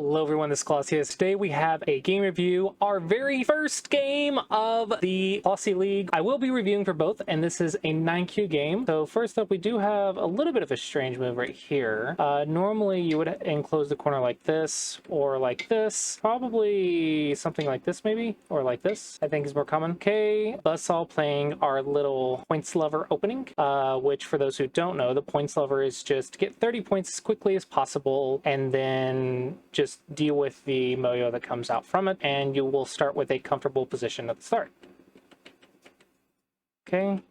Hello everyone, this is Clossi. Today we have a game review, our very first game of the Clossi League. I will be reviewing for both, and this is a 9Q game. So first up, we do have a little bit of a strange move right here. Normally you would enclose the corner like this, or like this. Probably something like this maybe, or like this, I think is more common. Okay, Buzzsaw playing our little points lever opening, which for those who don't know, the points lever is just get 30 points as quickly as possible, and then just deal with the moyo that comes out from it, and you will start with a comfortable position at the start. Okay.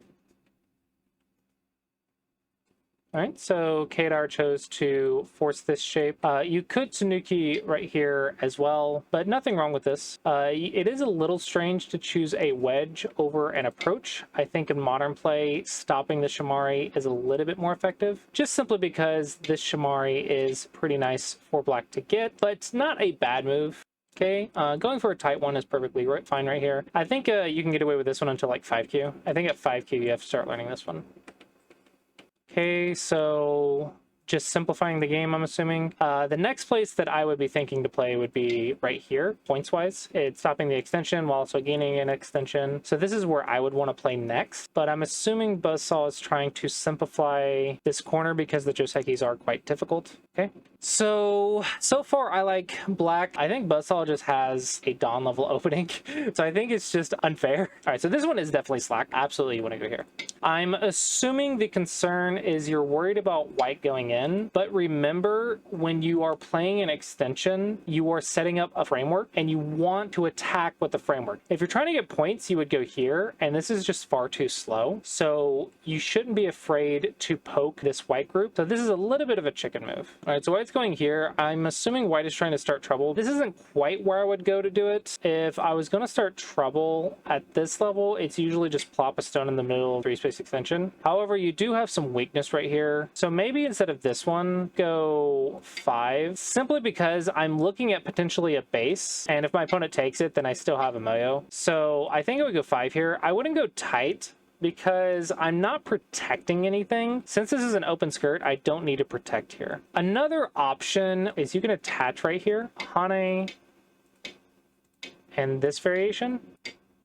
All right, so Kadar chose to force this shape. You could Tanuki right here as well, but nothing wrong with this. It is a little strange to choose a wedge over an approach. I think in modern play, stopping the Shamari is a little bit more effective, just simply because this Shamari is pretty nice for black to get, but it's not a bad move. Okay, going for a tight one is perfectly fine right here. I think you can get away with this one until like 5Q. I think at 5Q you have to start learning this one. Okay, so just simplifying the game, I'm assuming. The next place that I would be thinking to play would be right here, points-wise. It's stopping the extension while also gaining an extension. So this is where I would want to play next, but I'm assuming Buzzsaw is trying to simplify this corner because the Josekis are quite difficult. Okay, so far I like black. I think Buzzsaw just has a Dawn level opening, so I think it's just unfair. All right, so this one is definitely slack. Absolutely, you want to go here. I'm assuming the concern is you're worried about white going in, but remember, when you are playing an extension, you are setting up a framework and you want to attack with the framework. If you're trying to get points, you would go here, and this is just far too slow. So you shouldn't be afraid to poke this white group. So this is a little bit of a chicken move. All right, so white's going here. I'm assuming white is trying to start trouble. This isn't quite where I would go to do it. If I was going to start trouble at this level, it's usually just plop a stone in the middle of 3-space extension. However, you do have some weakness right here. So maybe instead of this one, go 5, simply because I'm looking at potentially a base, and if my opponent takes it, then I still have a moyo. So I think I would go 5 here. I wouldn't go tight, because I'm not protecting anything. Since this is an open skirt, I don't need to protect here. Another option is you can attach right here, Hane, and this variation.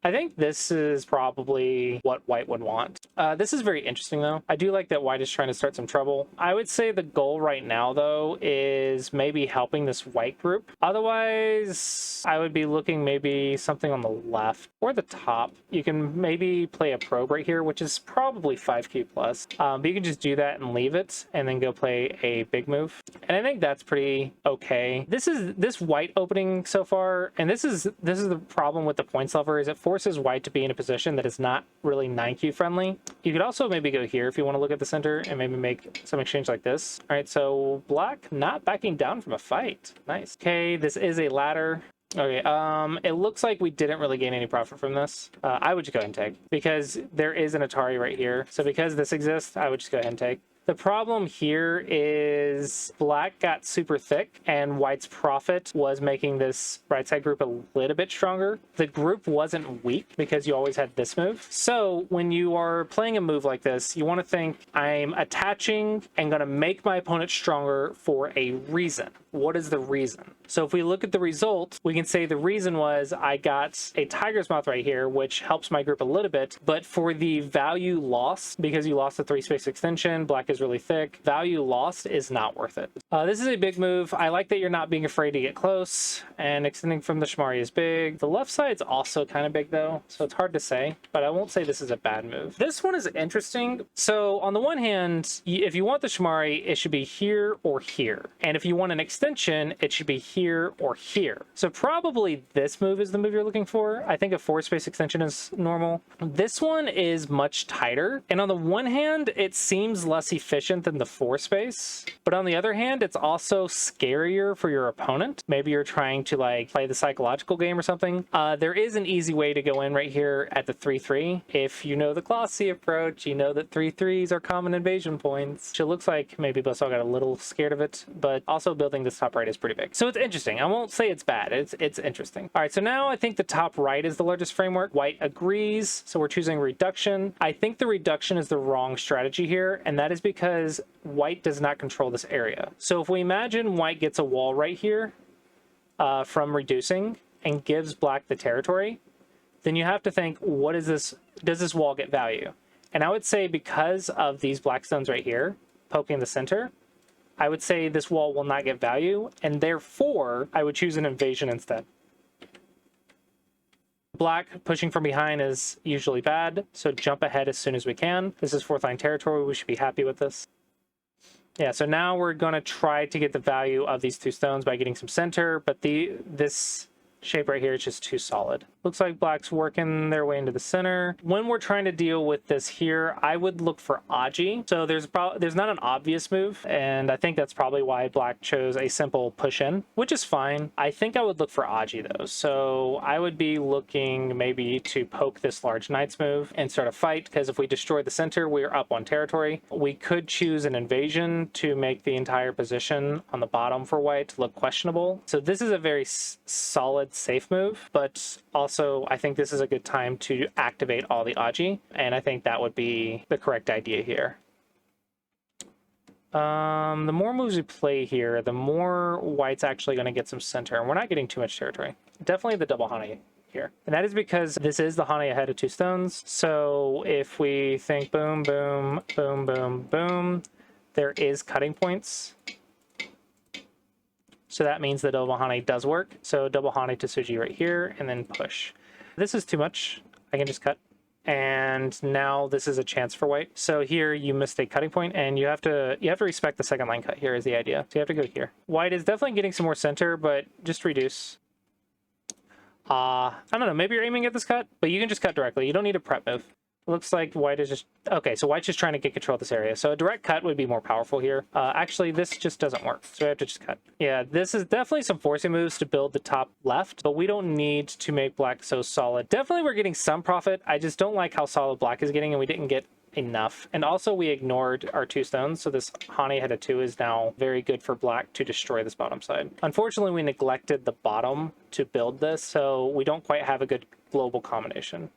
I think this is probably what white would want. This is very interesting, though. I do like that white is trying to start some trouble. I would say the goal right now, though, is maybe helping this white group. Otherwise, I would be looking maybe something on the left or the top. You can maybe play a probe right here, which is probably 5Q plus. But you can just do that and leave it, and then go play a big move. And I think that's pretty okay. This white opening so far, and this is the problem with the points lever, is it forces white to be in a position that is not really 9Q friendly. You could also maybe go here if you want to look at the center and maybe make some exchange like this. All right, so black not backing down from a fight. Nice. Okay, this is a ladder. Okay, it looks like we didn't really gain any profit from this. I would just go ahead and take, because there is an Atari right here. So because this exists, I would just go ahead and take. The problem here is black got super thick and white's profit was making this right side group a little bit stronger. The group wasn't weak because you always had this move. So when you are playing a move like this, you want to think, I'm attaching and going to make my opponent stronger for a reason. What is the reason? So if we look at the result, we can say the reason was I got a tiger's mouth right here, which helps my group a little bit, but for the value lost, because you lost the 3-space extension, black is really thick, value lost is not worth it. This is a big move. I like that you're not being afraid to get close, and extending from the Shamari is big. The left side's also kind of big though, so it's hard to say, but I won't say this is a bad move. This one is interesting. So on the one hand, if you want the Shamari, it should be here or here. And if you want an extension, it should be here or here. So probably this move is the move you're looking for. I think a 4-space extension is normal. This one is much tighter. And on the one hand, it seems less efficient than the 4-space. But on the other hand, it's also scarier for your opponent. Maybe you're trying to like play the psychological game or something. There is an easy way to go in right here at the 3-3. If you know the Clossi approach, you know that 3-3s are common invasion points. Which it looks like maybe Buzzsaw got a little scared of it, but also building this top right is pretty big. So it's interesting. I won't say it's bad. It's interesting. All right, so now I think the top right is the largest framework. White agrees, so we're choosing reduction. I think the reduction is the wrong strategy here, and that is because white does not control this area. So if we imagine white gets a wall right here, from reducing and gives black the territory, then you have to think, what is this? Does this wall get value? And I would say because of these black stones right here, poking the center, I would say this wall will not get value, and therefore I would choose an invasion instead. Black pushing from behind is usually bad, so jump ahead as soon as we can. This is 4th line territory. We should be happy with this. Yeah, so now we're going to try to get the value of these 2 stones by getting some center, but this shape right here is just too solid. Looks like black's working their way into the center. When we're trying to deal with this here, I would look for Aji. So there's not an obvious move, and I think that's probably why black chose a simple push in, which is fine. I think I would look for Aji though. So I would be looking maybe to poke this large knight's move and start a fight, because if we destroy the center, we're up on territory. We could choose an invasion to make the entire position on the bottom for white look questionable. So this is a very solid, safe move, but also I think this is a good time to activate all the Aji, and I think that would be the correct idea here. The more moves we play here, the more white's actually going to get some center, and we're not getting too much territory. Definitely the double Hane here, and that is because this is the Hane ahead of 2 stones. So if we think boom, boom, boom, boom, boom, there is cutting points. So that means the double Hane does work. So double Hane to Suji right here, and then push. This is too much. I can just cut. And now this is a chance for white. So here you missed a cutting point, and you have to respect the 2nd line cut here is the idea. So you have to go here. White is definitely getting some more center, but just reduce. I don't know, maybe you're aiming at this cut, but you can just cut directly. You don't need a prep move. Looks like white is just... Okay, so white's just trying to get control of this area. So a direct cut would be more powerful here. Actually, this just doesn't work. So we have to just cut. Yeah, this is definitely some forcing moves to build the top left, but we don't need to make black so solid. Definitely we're getting some profit. I just don't like how solid black is getting, and we didn't get enough. And also we ignored our 2 stones, so this Hane ahead of 2 is now very good for black to destroy this bottom side. Unfortunately, we neglected the bottom to build this, so we don't quite have a good global combination.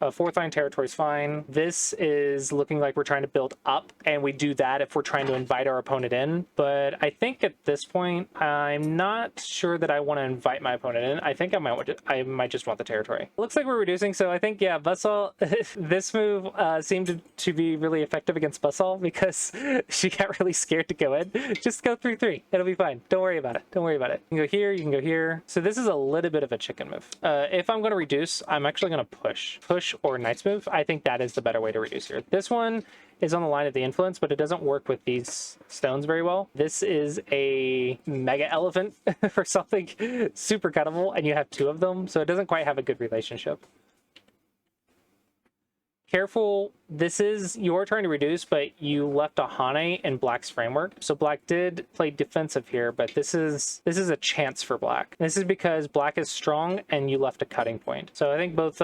4th line territory is fine. This is looking like we're trying to build up, and we do that if we're trying to invite our opponent in. But I think at this point, I'm not sure that I want to invite my opponent in. I think I might just want the territory. Looks like we're reducing, so I think, yeah, Buzzsaw, this move seemed to be really effective against Buzzsaw because she got really scared to go in. Just go 3-3. It'll be fine. Don't worry about it. Don't worry about it. You can go here, you can go here. So this is a little bit of a chicken move. If I'm going to reduce, I'm actually going to push or knight's move. I think that is the better way to reduce here. This one is on the line of the influence, but it doesn't work with these stones very well. This is a mega elephant for something super cuttable, and you have 2 of them, so it doesn't quite have a good relationship. Careful, this is, you're trying to reduce, but you left a Hane in black's framework. So black did play defensive here, but this is a chance for black. This is because black is strong and you left a cutting point. So I think both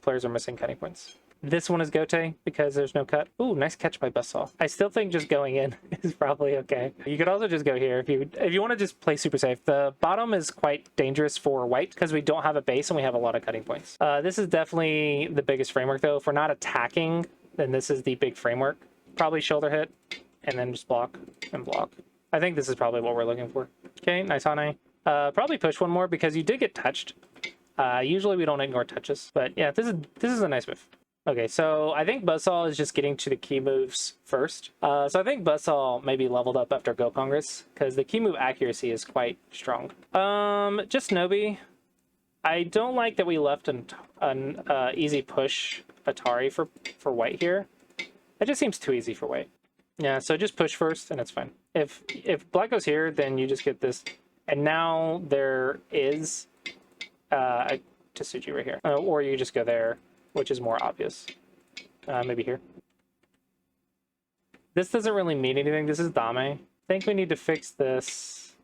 players are missing cutting points. This one is Gote because there's no cut. Ooh, nice catch by Buzzsaw. I still think just going in is probably okay. You could also just go here if you want to just play super safe. The bottom is quite dangerous for white because we don't have a base and we have a lot of cutting points. This is definitely the biggest framework though. If we're not attacking, then this is the big framework. Probably shoulder hit and then just block and block. I think this is probably what we're looking for. Okay, nice Hane. Probably push one more because you did get touched. Usually we don't ignore touches, but yeah, this is a nice move. Okay, so I think Buzzsaw is just getting to the key moves first. So I think Buzzsaw maybe leveled up after Go Congress because the key move accuracy is quite strong. Just Nobi. I don't like that we left an easy push Atari for white here. That just seems too easy for white. Yeah, so just push first and it's fine. If black goes here, then you just get this. And now there is a Tsuji right here. Or you just go there, which is more obvious. Maybe here. This doesn't really mean anything. This is Dame. I think we need to fix this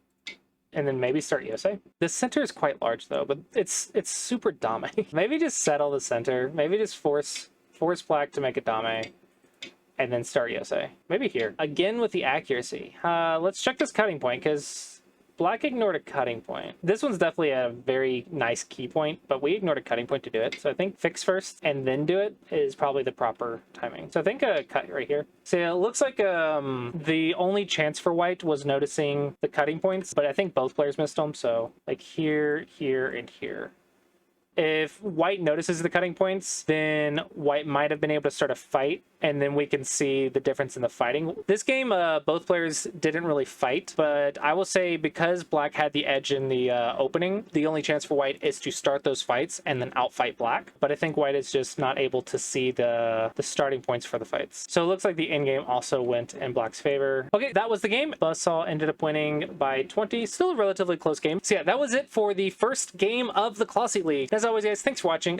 and then maybe start Yosei. The center is quite large though, but it's super Dame. Maybe just settle the center. Maybe just force black to make a Dame and then start Yosei. Maybe here. Again with the accuracy. Let's check this cutting point because black ignored a cutting point. This one's definitely a very nice key point, but we ignored a cutting point to do it. So I think fix first and then do it is probably the proper timing. So I think a cut right here. So it looks like the only chance for white was noticing the cutting points, but I think both players missed them. So like here, here, and here. If white notices the cutting points, then white might have been able to start a fight, and then we can see the difference in the fighting. This game, both players didn't really fight, but I will say because black had the edge in the opening, the only chance for white is to start those fights and then outfight black. But I think white is just not able to see the starting points for the fights. So it looks like the end game also went in black's favor. Okay, that was the game. Buzzsaw ended up winning by 20. Still a relatively close game. So yeah, that was it for the first game of the Clossi League. As always, guys, thanks for watching.